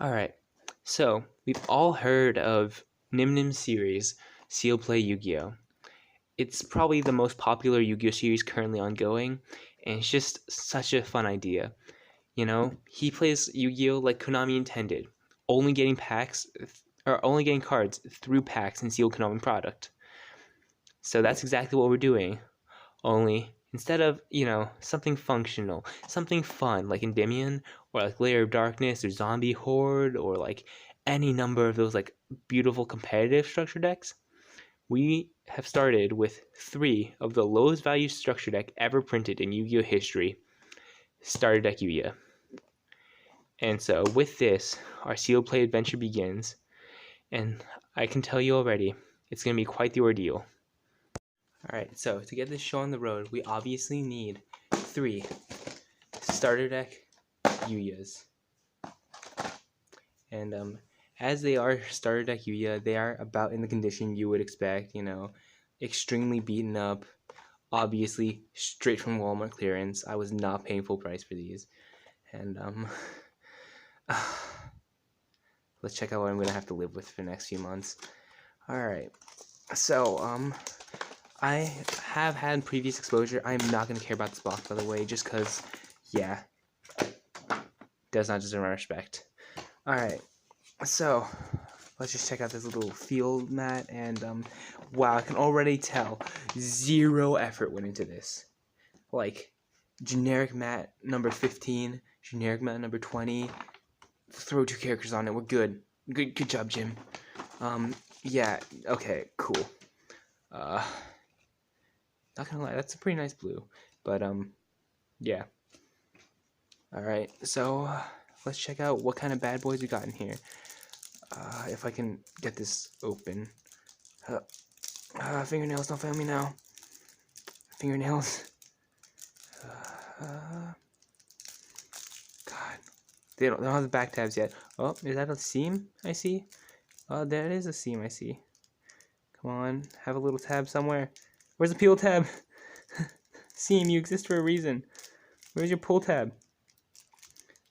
Alright, so we've all heard of Nyhmnim series, Seal Play Yu-Gi-Oh! It's probably the most popular Yu-Gi-Oh! Series currently ongoing, and it's just such a fun idea. You know, he plays Yu-Gi-Oh! Like Konami intended, only getting packs, or only getting cards through packs and sealed Konami product. So that's exactly what we're doing, only instead of, something functional, something fun like Endymion or like Layer of Darkness or Zombie Horde or like any number of those like beautiful competitive structure decks, we have started with 3 of the lowest value structure deck ever printed in Yu-Gi-Oh! History, Starter Deck Yuya. And so with this, our sealed play adventure begins, and I can tell you already, it's going to be quite the ordeal. Alright, so to get this show on the road, we obviously need 3 starter deck Yuyas. And as they are starter deck Yuya, they are about in the condition you would expect, extremely beaten up, obviously straight from Walmart clearance. I was not paying full price for these. And let's check out what I'm going to have to live with for the next few months. Alright, so I have had previous exposure. I'm not going to care about this box, by the way, just because, yeah, does not deserve my respect. Alright, so let's just check out this little field mat, and wow, I can already tell 0 effort went into this. Like, generic mat number 15, generic mat number 20, throw 2 characters on it, we're good. Good job, Jim. Yeah, okay, cool. Not gonna lie, that's a pretty nice blue, but yeah. Alright, so let's check out what kind of bad boys we got in here. If I can get this open. Fingernails, don't fail me now. Fingernails. God. They don't have the back tabs yet. Oh, is that a seam I see? Oh, there it is, a seam I see. Come on, have a little tab somewhere. Where's the peel tab? Seam, you exist for a reason. Where's your pull tab?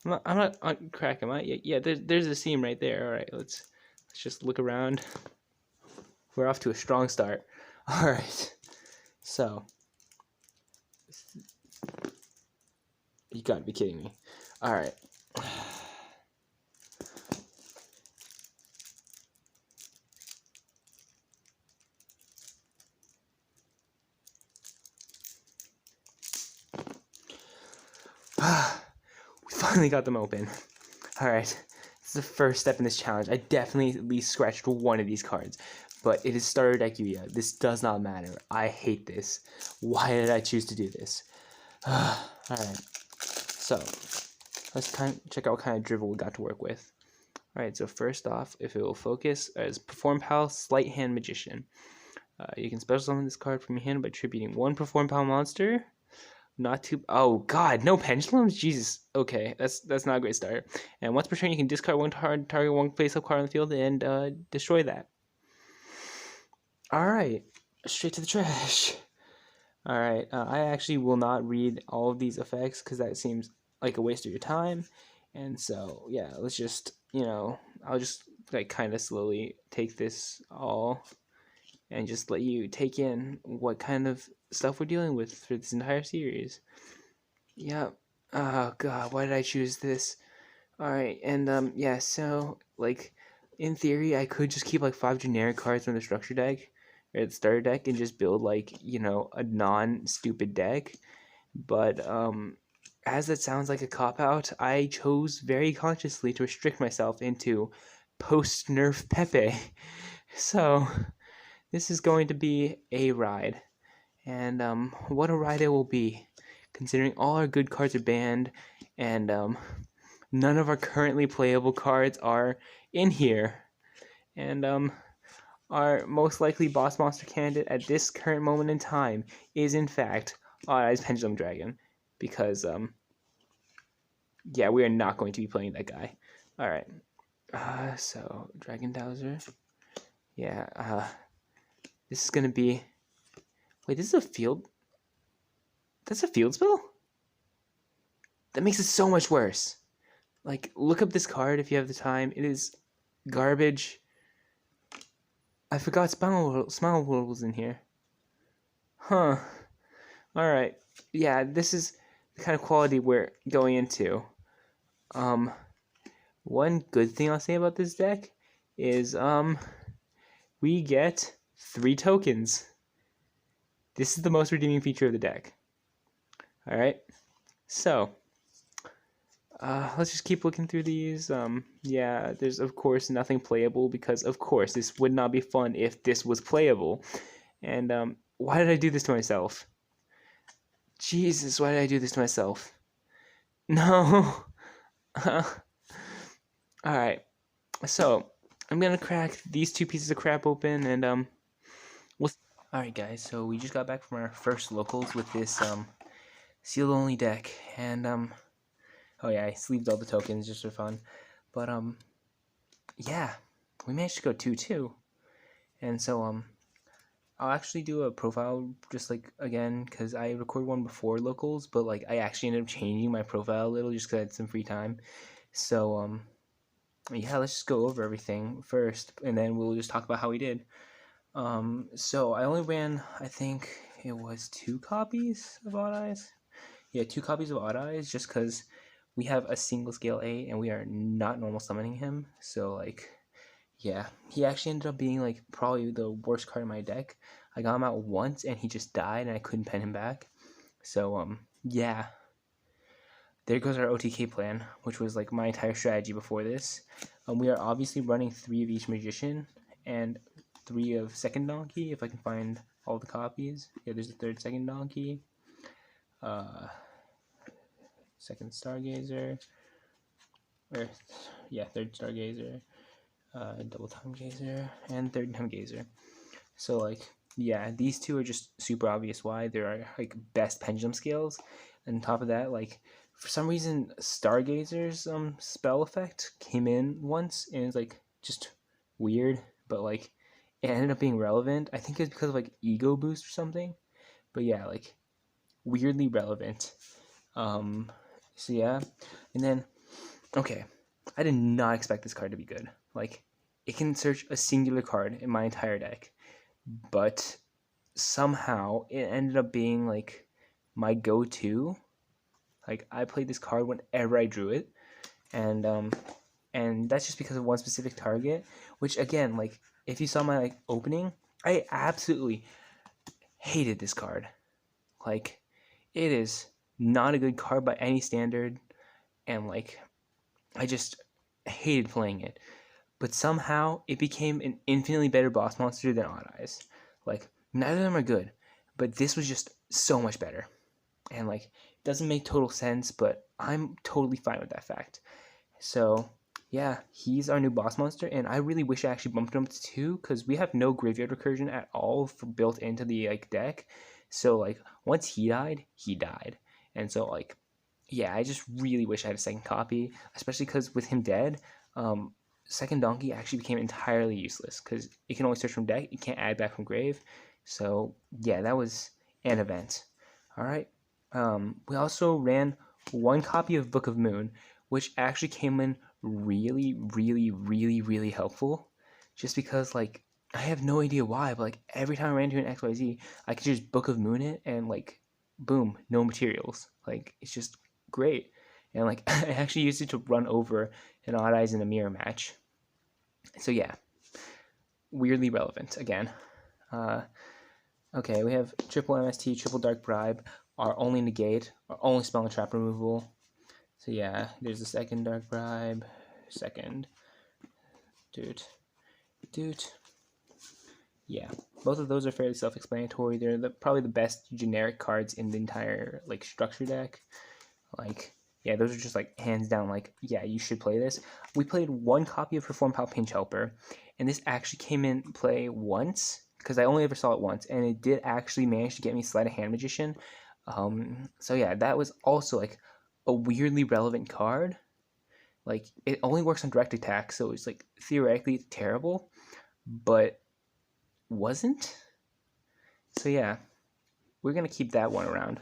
I'm not on crack, am I? Yeah, there's a seam right there. Alright, let's just look around. We're off to a strong start. Alright. So, you gotta be kidding me. Alright. We finally got them open. Alright. This is the first step in this challenge. I definitely at least scratched one of these cards. But it is starter deck Yuya. This does not matter. I hate this. Why did I choose to do this? Alright. So, let's check out what kind of drivel we got to work with. Alright, so first off, if it will focus, is Perform Pal Sleight Hand Magician. You can special summon this card from your hand by attributing 1 Perform Pal monster. Not too. Oh God, no pendulums. Jesus. Okay, that's not a great start. And once per turn, you can discard 1 card, target 1 face-up card on the field, and destroy that. All right, straight to the trash. All right, I actually will not read all of these effects because that seems like a waste of your time. And so yeah, let's just I'll just like kind of slowly take this all and just let you take in what kind of stuff we're dealing with for this entire series. Yeah. Oh God, why did I choose this? Alright, and yeah, so like in theory I could just keep like 5 generic cards from the structure deck or the starter deck and just build like, a non-stupid deck. But as that sounds like a cop-out, I chose very consciously to restrict myself into post-nerf Pepe. So this is going to be a ride, and what a ride it will be, considering all our good cards are banned, and none of our currently playable cards are in here, and our most likely boss monster candidate at this current moment in time is in fact Odd Eyes Pendulum Dragon, because yeah, we are not going to be playing that guy. Alright, so Dragon Dowser, yeah, this is gonna be... Wait, this is a field... That's a field spell? That makes it so much worse. Like, look up this card if you have the time. It is garbage. I forgot Smile World was in here. Huh. Alright. Yeah, this is the kind of quality we're going into. One good thing I'll say about this deck is, we get 3 tokens. This is the most redeeming feature of the deck. Alright. So, let's just keep looking through these. Yeah, there's of course nothing playable because of course this would not be fun if this was playable. And why did I do this to myself? Jesus, why did I do this to myself? No. Alright, so I'm gonna crack these 2 pieces of crap open and Alright guys, so we just got back from our first locals with this sealed only deck, and oh yeah, I sleeved all the tokens just for fun. But yeah, we managed to go 2-2. And so I'll actually do a profile just like again because I recorded one before locals, but like I actually ended up changing my profile a little just because I had some free time. So yeah, let's just go over everything first and then we'll just talk about how we did. So I only ran, I think it was 2 copies of Odd Eyes. Yeah, 2 copies of Odd Eyes just because we have a single scale 8 and we are not normal summoning him. So like, yeah, he actually ended up being like probably the worst card in my deck. I got him out once and he just died and I couldn't pen him back. So yeah, there goes our OTK plan, which was like my entire strategy before this. We are obviously running 3 of each magician and 3 of second donkey if I can find all the copies. Yeah, there's a 3rd second donkey. Second stargazer. Or yeah, 3rd stargazer. Double time gazer and 3rd time gazer. So like yeah, these 2 are just super obvious why there are like best pendulum scales. And on top of that, like for some reason Stargazer's spell effect came in once and it's like just weird, but like it ended up being relevant. I think it's because of like ego boost or something. But yeah, like weirdly relevant. So yeah. And then okay, I did not expect this card to be good. Like, it can search a singular card in my entire deck, but somehow it ended up being like my go-to. Like, I played this card whenever I drew it, and that's just because of one specific target. Which again, like, if you saw my like opening, I absolutely hated this card. Like, it is not a good card by any standard, and like, I just hated playing it. But somehow it became an infinitely better boss monster than Odd Eyes. Like, neither of them are good, but this was just so much better. And like, it doesn't make total sense, but I'm totally fine with that fact. So yeah, he's our new boss monster, and I really wish I actually bumped him up to 2 because we have no graveyard recursion at all built into the like deck. So like, once he died, and so like, yeah, I just really wish I had a second copy, especially because with him dead, second donkey actually became entirely useless because it can only search from deck, it can't add back from grave. So yeah, that was an event. All right. We also ran 1 copy of Book of Moon, which actually came in really, really, really, really helpful. Just because like I have no idea why, but like every time I ran into an XYZ, I could just Book of Moon it and like, boom, no materials. Like it's just great. And like I actually used it to run over an Odd Eyes in a mirror match. So yeah, weirdly relevant again. Okay, we have triple MST, triple Dark Bribe, our only negate, our only spell and trap removal. So yeah, there's the second Dark Bribe, second, doot. Yeah, both of those are fairly self-explanatory. They're probably the best generic cards in the entire like structure deck. Like, yeah, those are just like hands down like, yeah, you should play this. We played 1 copy of Perform Pal Pinch Helper, and this actually came in play once because I only ever saw it once, and it did actually manage to get me Sleight of Hand Magician. So yeah, that was also like a weirdly relevant card. Like, it only works on direct attack, so it's like theoretically terrible, but wasn't. So yeah, we're gonna keep that one around.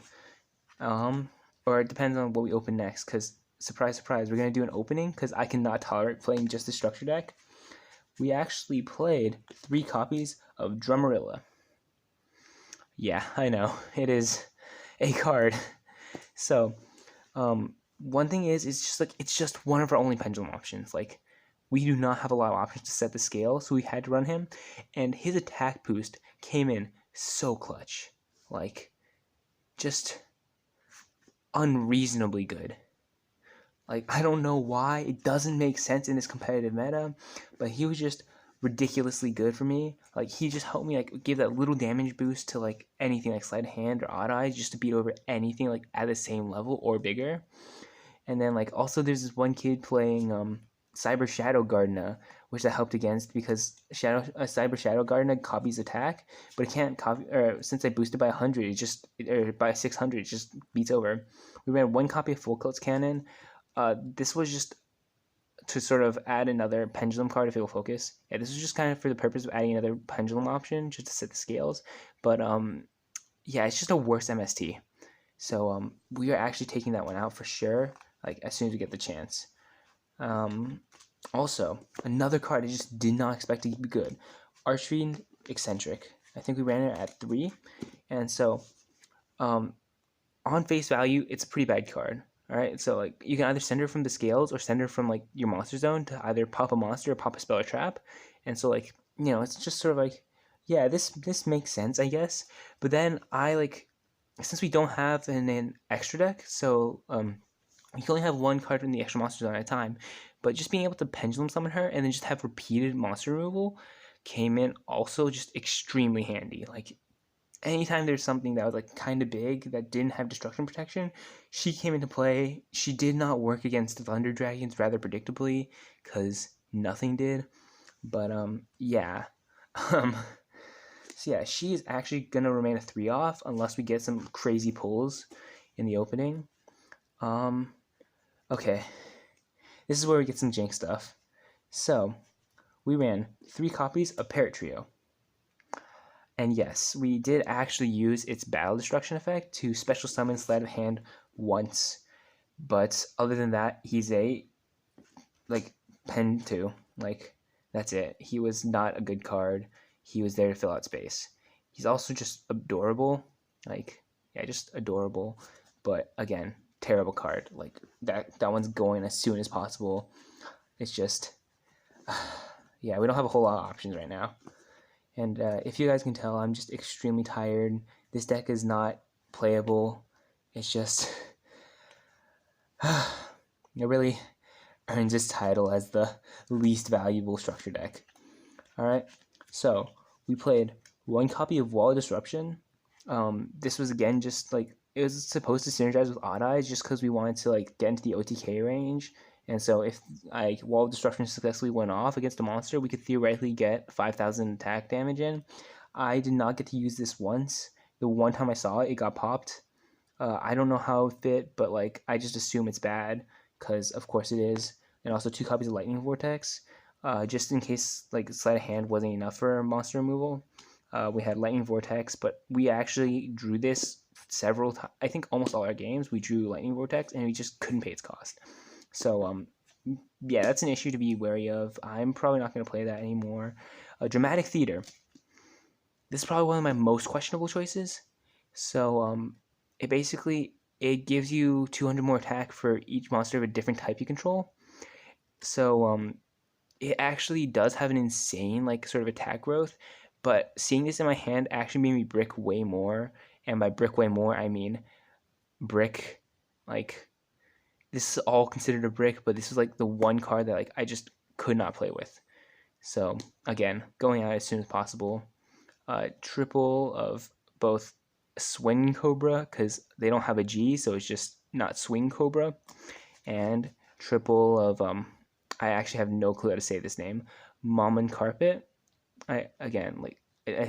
Or it depends on what we open next, because surprise, surprise, we're going to do an opening because I cannot tolerate playing just the structure deck. We actually played 3 copies of Drummerilla. Yeah, I know, it is a card. So, one thing is, it's just one of our only pendulum options. Like, we do not have a lot of options to set the scale, so we had to run him, and his attack boost came in so clutch. Like, just unreasonably good. Like, I don't know why. It doesn't make sense in this competitive meta, but he was just ridiculously good for me. Like, he just helped me, like, give that little damage boost to, like, anything, like, Sleight of Hand or Odd Eyes, just to beat over anything, like, at the same level or bigger. And then, like, also there's this one kid playing, Cyber Shadow Gardener, which I helped against because Cyber Shadow Gardener copies attack, but it can't copy, or since I boosted by 100, or by 600, it just beats over. We ran 1 copy of Full Coats Cannon. This was just to sort of add another pendulum card if it will focus. Yeah, this was just kind of for the purpose of adding another pendulum option, just to set the scales. But, yeah, it's just a worse MST. So, we are actually taking that one out for sure, like, as soon as we get the chance. Also, another card I just did not expect to be good. Archery Eccentric. I think we ran it at 3. And so, on face value, it's a pretty bad card. Alright, so, like, you can either send her from the scales or send her from, like, your monster zone to either pop a monster or pop a spell or trap. And so, like, you know, it's just sort of like, yeah, this makes sense, I guess. But then since we don't have an extra deck, so, you can only have 1 card in the extra monster zone at a time, but just being able to pendulum summon her and then just have repeated monster removal came in also just extremely handy. Like, anytime there's something that was, like, kind of big that didn't have destruction protection, she came into play. She did not work against the Thunder Dragons rather predictably, because nothing did. But, yeah. So yeah, she is actually going to remain a 3 off unless we get some crazy pulls in the opening. Okay, this is where we get some jank stuff. So, we ran 3 copies of Parrot Trio. And yes, we did actually use its Battle Destruction effect to special summon Sleight of Hand once. But other than that, he's a, like, pen 2. Like, that's it. He was not a good card. He was there to fill out space. He's also just adorable. Like, yeah, just adorable. But again, terrible card. Like, that one's going as soon as possible. It's just, yeah, we don't have a whole lot of options right now. And if you guys can tell, I'm just extremely tired. This deck is not playable. It's just, it really earns its title as the least valuable structure deck. Alright, so we played 1 copy of Wall of Disruption. This was, again, just, like, it was supposed to synergize with Odd Eyes just because we wanted to, like, get into the OTK range. And so if, like, Wall of Destruction successfully went off against a monster, we could theoretically get 5,000 attack damage in. I did not get to use this once. The one time I saw it, it got popped. I don't know how it fit, but, like, I just assume it's bad because, of course, it is. And also 2 copies of Lightning Vortex, just in case, like, Sleight of Hand wasn't enough for monster removal. We had Lightning Vortex, but we actually drew this several times. I think almost all our games we drew Lightning Vortex, and we just couldn't pay its cost. So, yeah, that's an issue to be wary of. I'm probably not going to play that anymore. Dramatic Theater. This is probably one of my most questionable choices. So, it gives you 200 more attack for each monster of a different type you control. So, it actually does have an insane, like, sort of attack growth, but seeing this in my hand actually made me brick way more. And by brick way more, I mean brick, like, this is all considered a brick, but this is, like, the one card that, like, I just could not play with. So, again, going out as soon as possible. Triple of both Swing Cobra, because they don't have a G, so it's just not Swing Cobra. And triple of, I actually have no clue how to say this name, Mammon Carpet. I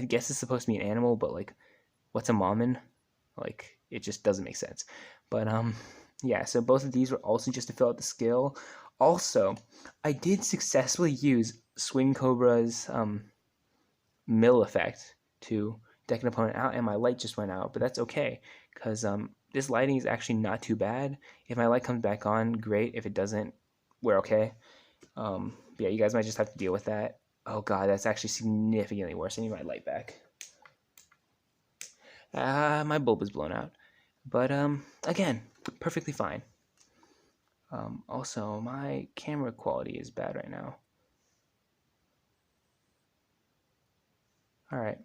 guess it's supposed to be an animal, but, like, what's a Mammon? Like, it just doesn't make sense. But, yeah, so both of these were also just to fill out the skill. Also, I did successfully use Swing Cobra's mill effect to deck an opponent out, and my light just went out, but that's okay, because this lighting is actually not too bad. If my light comes back on, great. If it doesn't, we're okay. But yeah, you guys might just have to deal with that. Oh god, that's actually significantly worse. I need my light back. My bulb is blown out. But again, perfectly fine. Also, my camera quality is bad right now. Alright.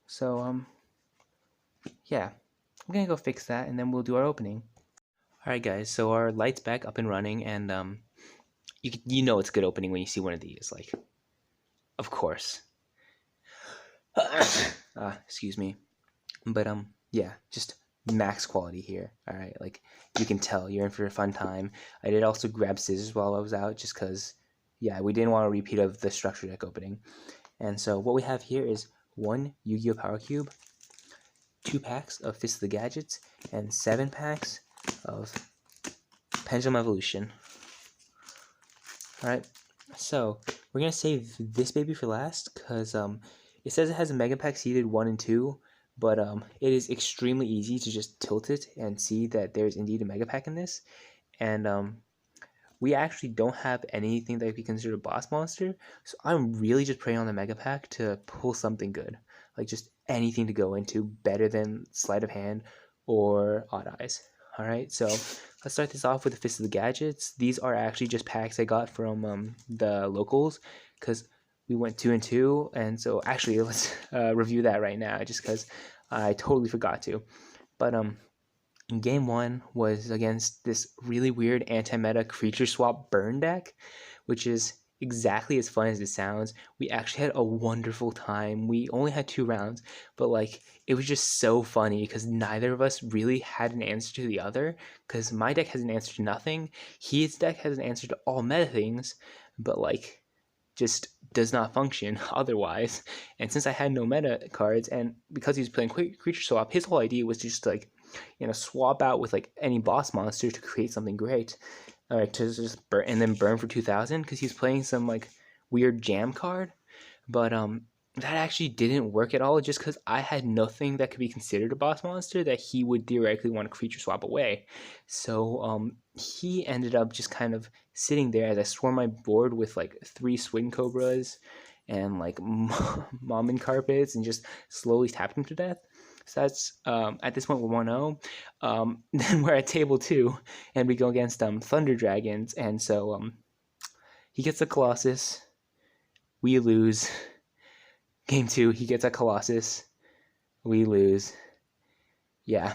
So, yeah. I'm gonna go fix that, and then we'll do our opening. Alright guys, so our light's back up and running, and you know it's a good opening when you see one of these, like, of course. Excuse me. But yeah, just max quality here. Alright, like, you can tell you're in for a fun time. I did also grab scissors while I was out, just because, yeah, we didn't want a repeat of the structure deck opening. And so what we have here is 1 Yu-Gi-Oh! Power Cube, 2 packs of Fist of the Gadgets, and 7 packs of Pendulum Evolution. Alright, so we're going to save this baby for last, because it says it has a Mega Pack seeded 1 and 2, but it is extremely easy to just tilt it and see that there's indeed a Mega Pack in this. And we actually don't have anything that could be considered a boss monster, so I'm really just praying on the Mega Pack to pull something good. Like, just anything to go into better than Sleight of Hand or Odd Eyes. Alright, so let's start this off with the Fist of the Gadgets. These are actually just packs I got from the locals, because we went 2 and 2, and so actually let's review that right now, just because I totally forgot to. But game 1 was against this really weird anti-meta creature swap burn deck, which is exactly as fun as it sounds. We actually had a wonderful time. We only had 2 rounds, but like, it was just so funny because neither of us really had an answer to the other, because my deck has an answer to nothing, his deck has an answer to all meta things, but like, just does not function otherwise. And since I had no meta cards, and because he was playing creature swap, his whole idea was just like, you know, swap out with like any boss monster to create something great. Alright, to just burn and then burn for 2,000, because he's playing some like weird jam card. But that actually didn't work at all, just because I had nothing that could be considered a boss monster that he would theoretically want to creature swap away. So he ended up just kind of sitting there as I swarmed my board with like 3 Swing Cobras and like Mom and Carpets, and just slowly tapped him to death. So that's, at this point, we're 1-0. Then we're at table 2, and we go against Thunder Dragons, and so he gets a Colossus, we lose. Game 2, he gets a Colossus, we lose. Yeah,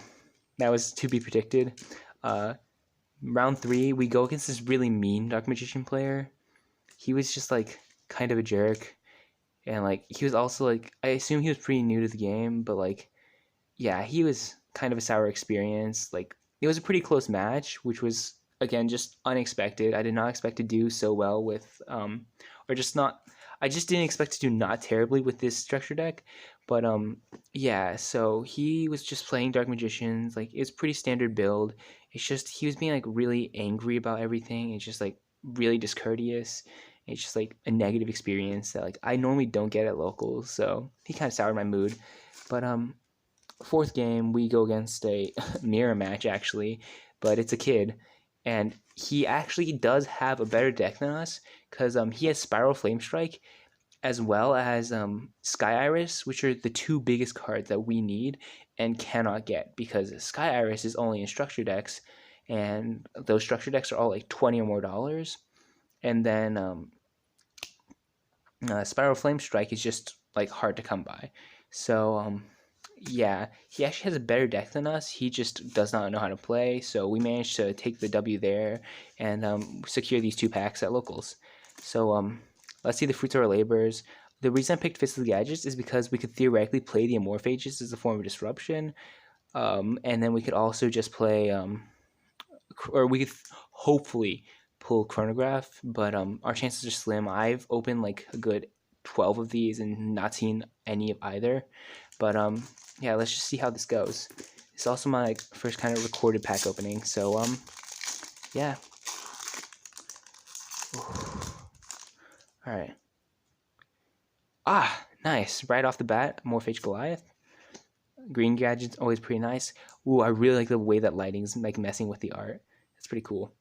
that was to be predicted. Round 3, we go against this really mean Dark Magician player. He was just like kind of a jerk, and like, he was also like, I assume he was pretty new to the game, but like, yeah, he was kind of a sour experience. Like, it was a pretty close match, which was, again, just unexpected. I did not expect to do so well with, or just not, I just didn't expect to do not terribly with this structure deck. But, yeah, so he was just playing Dark Magicians. Like, it's pretty standard build. It's just, he was being, like, really angry about everything. It's just, like, really discourteous. It's just, like, a negative experience that, like, I normally don't get at locals. So he kind of soured my mood. But, 4th game, we go against a mirror match, actually, but it's a kid, and he actually does have a better deck than us, because he has Spiral Flame Strike, as well as Sky Iris, which are the 2 biggest cards that we need and cannot get, because Sky Iris is only in structure decks, and those structure decks are all like $20 or more, and then Spiral Flame Strike is just like hard to come by. So yeah, he actually has a better deck than us. He just does not know how to play. So we managed to take the W there and secure these 2 packs at locals. So let's see the fruits of our labors. The reason I picked Fist of the Gadgets is because we could theoretically play the Amorphages as a form of disruption. And then we could also just play, or we could hopefully pull Chronograph, but our chances are slim. I've opened like a good 12 of these and not seen any of either. But yeah, let's just see how this goes. It's also my first kind of recorded pack opening, so yeah. Alright. Ah, nice. Right off the bat, Morphage Goliath. Green Gadget's always pretty nice. Ooh, I really like the way that lighting's like messing with the art. It's pretty cool.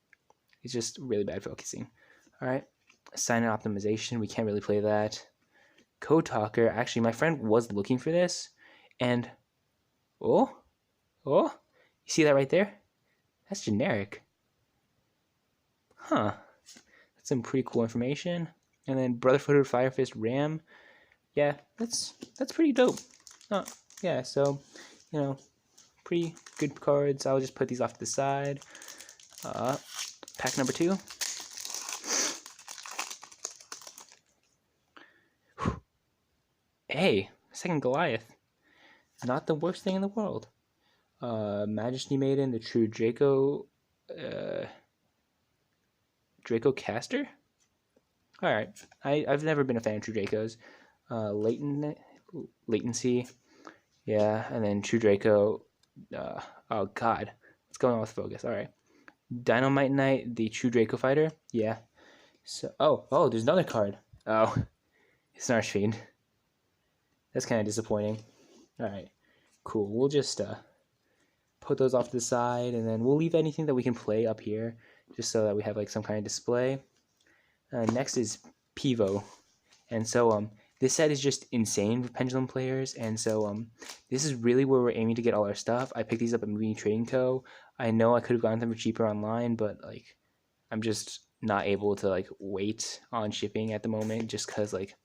It's just really bad focusing. All right, Sign and Optimization. We can't really play that. Code Talker. Actually, my friend was looking for this, and oh, you see that right there? That's generic. Huh. That's some pretty cool information. And then Brotherhood of Fire Fist Ram. Yeah, that's pretty dope. Yeah, so, you know, pretty good cards. I'll just put these off to the side. Pack number 2. Hey, second Goliath. Not the worst thing in the world. Majesty Maiden, the True Draco, Draco Caster? Alright, I've never been a fan of True Dracos. Latency, yeah, and then True Draco, oh god, what's going on with focus? Alright. Dynamite Knight, the True Draco Fighter, yeah. So, oh, there's another card. Oh, it's an Archfiend. That's kind of disappointing. Alright, cool. We'll just put those off to the side, and then we'll leave anything that we can play up here, just so that we have like some kind of display. Next is Pivo, and so this set is just insane for Pendulum players, and so this is really where we're aiming to get all our stuff. I picked these up at Movie Trading Co. I know I could have gotten them for cheaper online, but like I'm just not able to like wait on shipping at the moment, just because like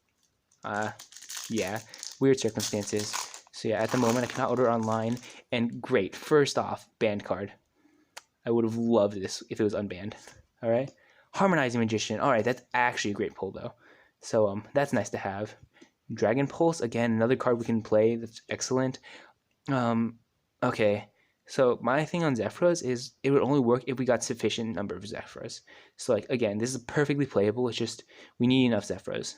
yeah, weird circumstances. So yeah, at the moment I cannot order online. And great, first off, banned card. I would have loved this if it was unbanned. All right, Harmonizing Magician. All right, that's actually a great pull though. So that's nice to have. Dragon Pulse, again, another card we can play. That's excellent. Okay, so my thing on Zephyros is it would only work if we got sufficient number of Zephyros. So like again, this is perfectly playable. It's just we need enough Zephyros.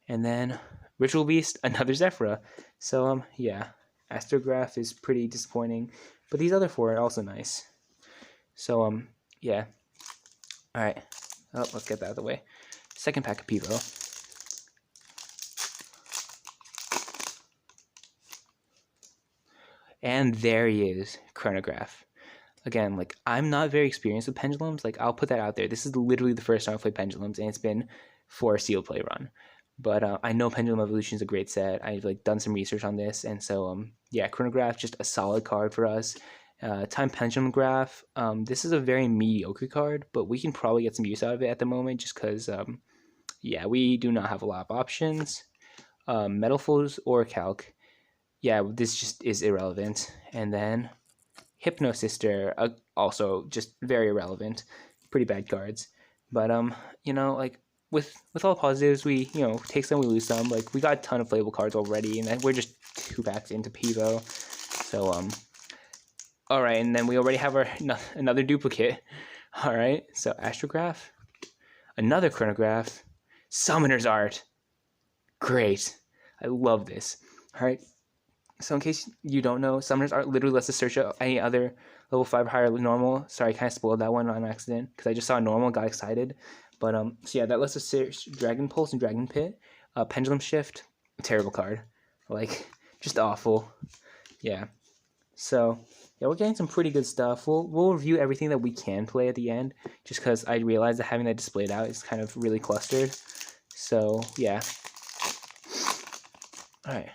And then Ritual Beast, another Zephyra. So yeah, Astrograph is pretty disappointing, but these other 4 are also nice. So yeah. All right. Oh, let's get that out of the way. Second pack of Pivo. And there he is, Chronograph. Again, like, I'm not very experienced with pendulums. Like, I'll put that out there. This is literally the first time I've played pendulums, and it's been for a sealed play run. But I know Pendulum Evolution is a great set. I've like done some research on this, and so yeah, Chronograph, just a solid card for us. Time Pendulum Graph. This is a very mediocre card, but we can probably get some use out of it at the moment, just because yeah, we do not have a lot of options. Metal Foes or Calc. Yeah, this just is irrelevant. And then Hypno Sister, also just very irrelevant. Pretty bad cards. But you know, like with all positives, we take some, we lose some. Like we got a ton of playable cards already, and we're just 2 packs into Pivo. So all right, and then we already have our another duplicate. All right, so Astrograph, another Chronograph, Summoner's Art. Great, I love this. All right. So in case you don't know, Summoner's Art literally lets us search out any other level 5 higher normal. Sorry, I kind of spoiled that one on accident because I just saw normal, got excited. But so yeah, that lets us search Dragon Pulse and Dragon Pit. Pendulum Shift, terrible card. Like, just awful. Yeah. So yeah, we're getting some pretty good stuff. We'll review everything that we can play at the end, just because I realized that having that displayed out is kind of really clustered. So yeah. All right.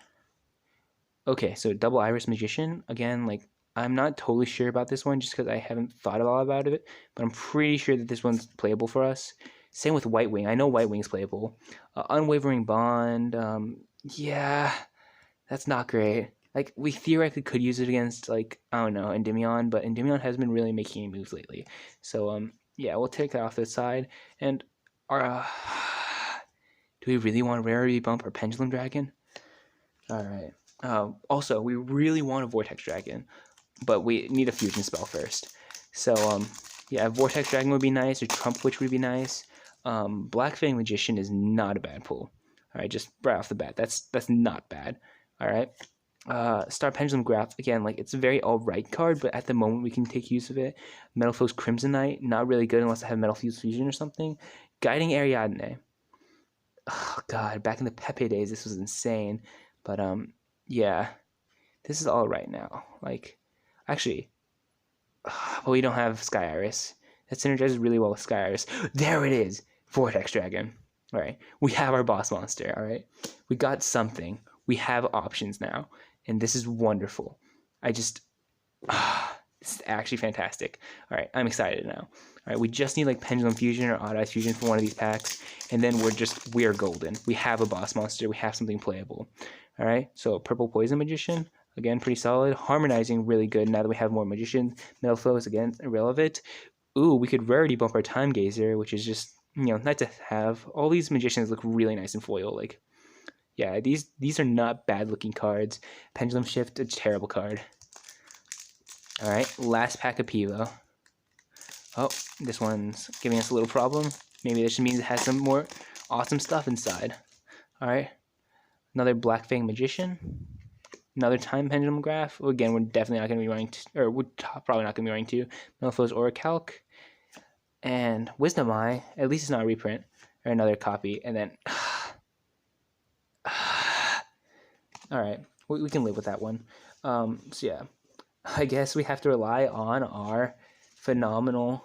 Okay, so Double Iris Magician. Again, like, I'm not totally sure about this one just because I haven't thought a lot about it, but I'm pretty sure that this one's playable for us. Same with White Wing. I know White Wing's playable. Unwavering Bond. Yeah, that's not great. Like, we theoretically could use it against, like, I don't know, Endymion, but Endymion hasn't been really making any moves lately. So, yeah, we'll take that off to the side. And our, do we really want to rarity bump our Pendulum Dragon? All right. Also, we really want a Vortex Dragon, but we need a fusion spell first. So, yeah, Vortex Dragon would be nice, or Trump Witch would be nice. Black Fang Magician is not a bad pull. All right, just right off the bat, that's not bad. All right. Star Pendulum Graph, again, like, it's a very alright card, but at the moment we can take use of it. Metal Foes Crimson Knight, not really good unless I have Metal Fuse Fusion or something. Guiding Ariadne. Oh, God, back in the Pepe days, this was insane. But, yeah, This is all right now. Like, actually, but we don't have Sky Iris. That synergizes really well with Sky Iris. There it is! Vortex Dragon. Alright, we have our boss monster, alright? We got something. We have options now. And this is wonderful. This is actually fantastic. Alright, I'm excited now. Alright, we just need like Pendulum Fusion or Odd Eye Fusion for one of these packs. And then we're golden. We have a boss monster. We have something playable. Alright, so Purple Poison Magician. Again, pretty solid. Harmonizing, really good now that we have more Magicians. Metal Flows, again, irrelevant. Ooh, we could rarity bump our Time Gazer, which is just, nice to have. All these Magicians look really nice in foil. Like, yeah, these are not bad-looking cards. Pendulum Shift, a terrible card. Alright, last pack of Pivo. Oh, this one's giving us a little problem. Maybe this just means it has some more awesome stuff inside. Alright, another Black Fang Magician. Another Time Pendulum Graph. Well, again, we're definitely not going to be running, or we're probably not going to be running 2. Meliflo's Orichalc. And Wisdom Eye. At least it's not a reprint, or another copy. And then, alright, we can live with that one. So yeah, I guess we have to rely on our phenomenal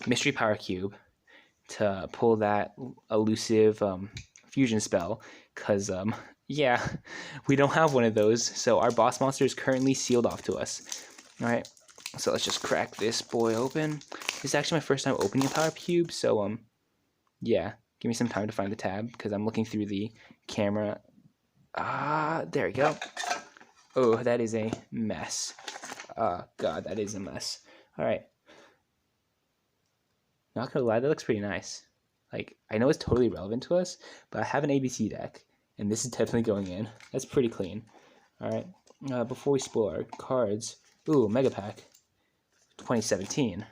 Mystery Power Cube to pull that elusive fusion spell, because yeah, we don't have one of those, so our boss monster is currently sealed off to us. Alright, so let's just crack this boy open. This is actually my first time opening a Power Cube, so yeah, give me some time to find the tab, because I'm looking through the camera. There we go. Oh, that is a mess. God, that is a mess. Alright. Not gonna lie, that looks pretty nice. Like, I know it's totally relevant to us, but I have an ABC deck, and this is definitely going in. That's pretty clean. Alright, before we spoil our cards, ooh, Mega Pack 2017.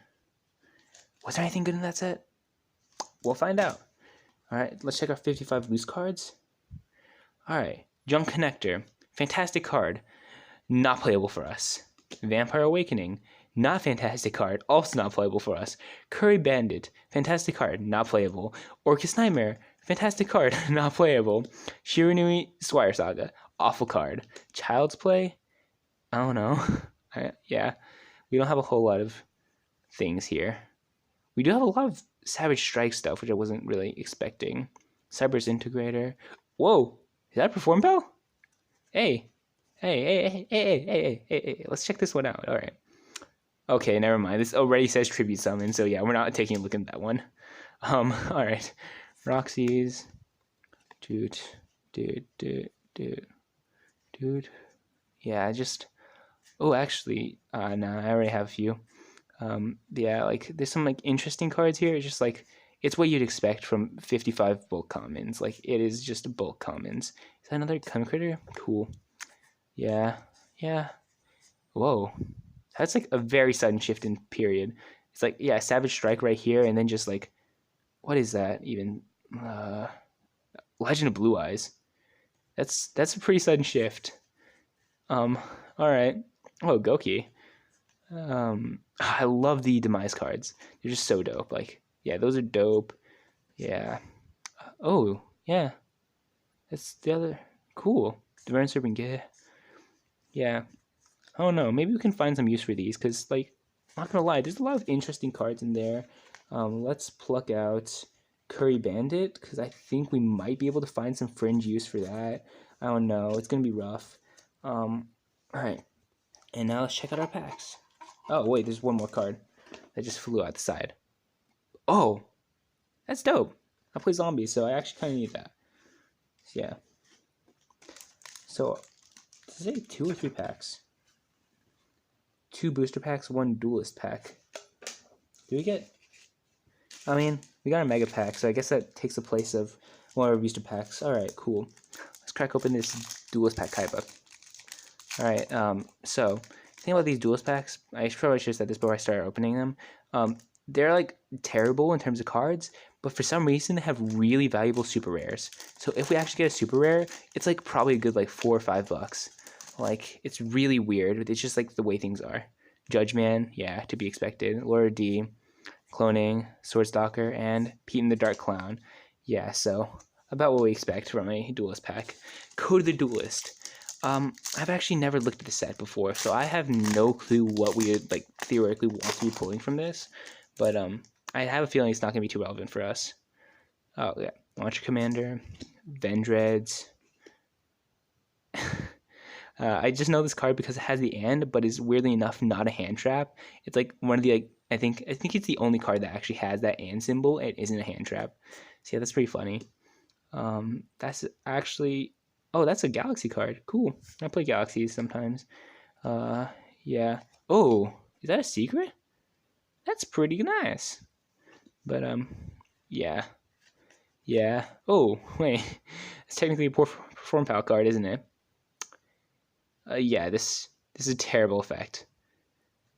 Was there anything good in that set? We'll find out. Alright, let's check our 55 loose cards. Alright, Junk Connector. Fantastic card. Not playable for us. Vampire Awakening. Not fantastic card. Also not playable for us. Curry Bandit. Fantastic card. Not playable. Orcus Nightmare. Fantastic card. Not playable. Shiranui Swire Saga. Awful card. Child's Play. I don't know. Yeah. We don't have a whole lot of things here. We do have a lot of Savage Strike stuff, which I wasn't really expecting. Cyber's Integrator. Whoa. Is that a Perform Bell? Hey. Hey. Let's check this one out. All right. Okay, never mind. This already says Tribute Summon, so yeah, we're not taking a look at that one. All right. Roxy's. Dude. Yeah, just... Oh, actually, no, I already have a few. Yeah, like, there's some, like, interesting cards here. It's just, like, it's what you'd expect from 55 bulk commons. Like, it is just bulk commons. Is that another Cum Critter? Cool. Yeah. Whoa. That's, like, a very sudden shift in period. It's like, yeah, Savage Strike right here, and then just, like, what is that even? Legend of Blue Eyes. That's a pretty sudden shift. Alright. Oh, Goki. I love the Demise cards. They're just so dope. Like, yeah, those are dope. Yeah. Oh, yeah. That's the other... Cool. Divine Serpent Gay. Yeah. I don't know. Maybe we can find some use for these, because, like, I'm not gonna lie, there's a lot of interesting cards in there. Let's pluck out Curry Bandit, because I think we might be able to find some fringe use for that. I don't know. It's gonna be rough. Alright. And now let's check out our packs. Oh, wait, there's one more card that just flew out the side. Oh! That's dope. I play zombies, so I actually kind of need that. So, yeah. So, does it say 2 or 3 packs? 2 booster packs, 1 duelist pack. Do we get... I mean, we got a mega pack, so I guess that takes the place of one of our booster packs. Alright, cool. Let's crack open this duelist pack Kaiba. Alright, so, the thing about these duelist packs, I probably should have said this before I started opening them. They're, like, terrible in terms of cards, but for some reason they have really valuable super rares. So if we actually get a super rare, it's, like, probably a good, like, $4 or $5. Like, it's really weird. It's just, like, the way things are. Judgeman, yeah, to be expected. Laura D, Cloning, Swordstalker, and Pete and the Dark Clown. Yeah, so, about what we expect from a duelist pack. Go to the Duelist. I've actually never looked at the set before, so I have no clue what we would like theoretically want to be pulling from this. But I have a feeling it's not gonna be too relevant for us. Oh yeah, Launcher Commander, Vendreads. I just know this card because it has the and, but is weirdly enough not a hand trap. It's like one of the like I think it's the only card that actually has that and symbol and isn't a hand trap. So yeah, that's pretty funny. That's actually that's a Galaxy card. Cool. I play Galaxies sometimes. Uh, yeah. Oh, is that a secret? That's pretty nice. But yeah, yeah. Oh wait, it's technically a perform pal card, isn't it? Yeah. This is a terrible effect.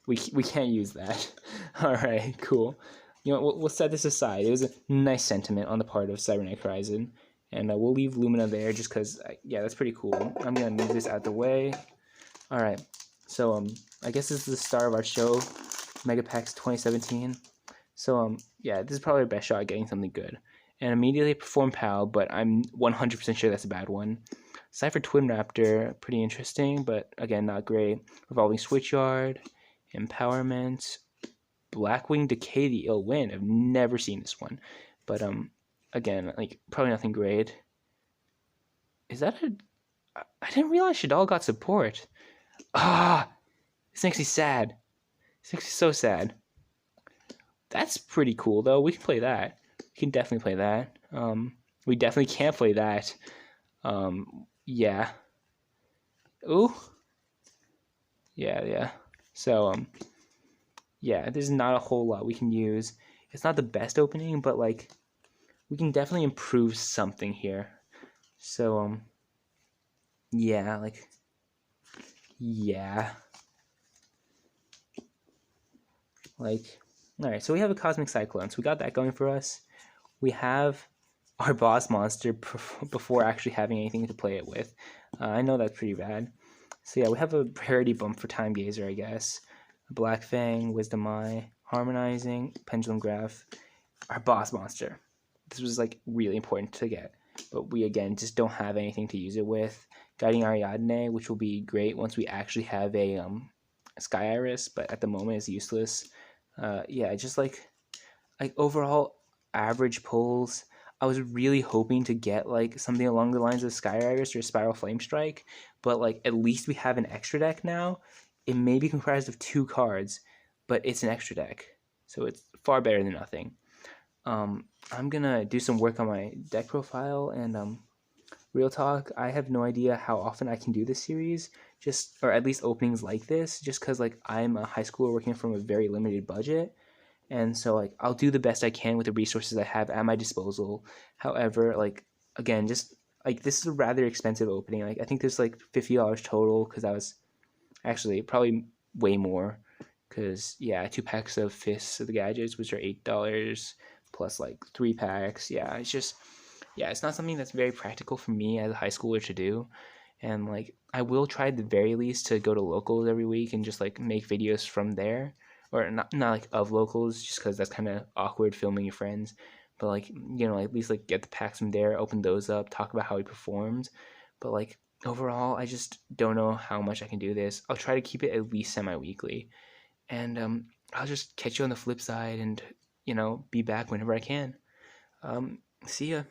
We can't use that. All right, cool. You know, we'll set this aside. It was a nice sentiment on the part of Cybernetic Horizon, and we'll leave Lumina there just because, yeah, that's pretty cool. I'm gonna move this out the way. All right, so I guess this is the start of our show, Megapacks 2017. So yeah, this is probably our best shot at getting something good. And immediately perform PAL, but I'm 100% sure that's a bad one. Cypher Twin Raptor, pretty interesting, but again, not great. Revolving Switchyard, Empowerment, Blackwing Decay the Ill Wind. I've never seen this one, but again, like probably nothing great. Is that a? I didn't realize Shadal got support. This makes me sad. This makes me so sad. That's pretty cool though. We can play that. We can definitely play that. We definitely can't play that. Yeah. Ooh. Yeah. So yeah, there's not a whole lot we can use. It's not the best opening, but like we can definitely improve something here. So yeah, like yeah. Like all right, so we have a Cosmic Cyclone. So we got that going for us. We have our boss monster before actually having anything to play it with. I know that's pretty bad. So yeah, we have a priority bump for Time Gazer, I guess. Black Fang, Wisdom Eye, Harmonizing, Pendulum Graph, our boss monster. This was like really important to get, but we again just don't have anything to use it with. Guiding Ariadne, which will be great once we actually have a Sky Iris, but at the moment it's useless. Yeah, just like overall average pulls. I was really hoping to get like something along the lines of Sky Iris or Spiral Flame Strike, but like at least we have an extra deck now. It may be comprised of 2 cards, but it's an extra deck, so it's far better than nothing. I'm gonna do some work on my deck profile and real talk. I have no idea how often I can do this series, just or at least openings like this, just because like I'm a high schooler working from a very limited budget. And so like I'll do the best I can with the resources I have at my disposal. However, like again, just like this is a rather expensive opening. Like I think there's like $50 total because that was actually probably way more. Because yeah, 2 packs of Fists of the Gadgets, which are $8 plus like 3 packs. Yeah, it's not something that's very practical for me as a high schooler to do. And like I will try at the very least to go to locals every week and just like make videos from there, or not like of locals, just because that's kind of awkward filming your friends. But like at least like get the packs from there, open those up, talk about how he performed. But like overall, I just don't know how much I can do this. I'll try to keep it at least semi-weekly, and I'll just catch you on the flip side, and be back whenever I can. See ya.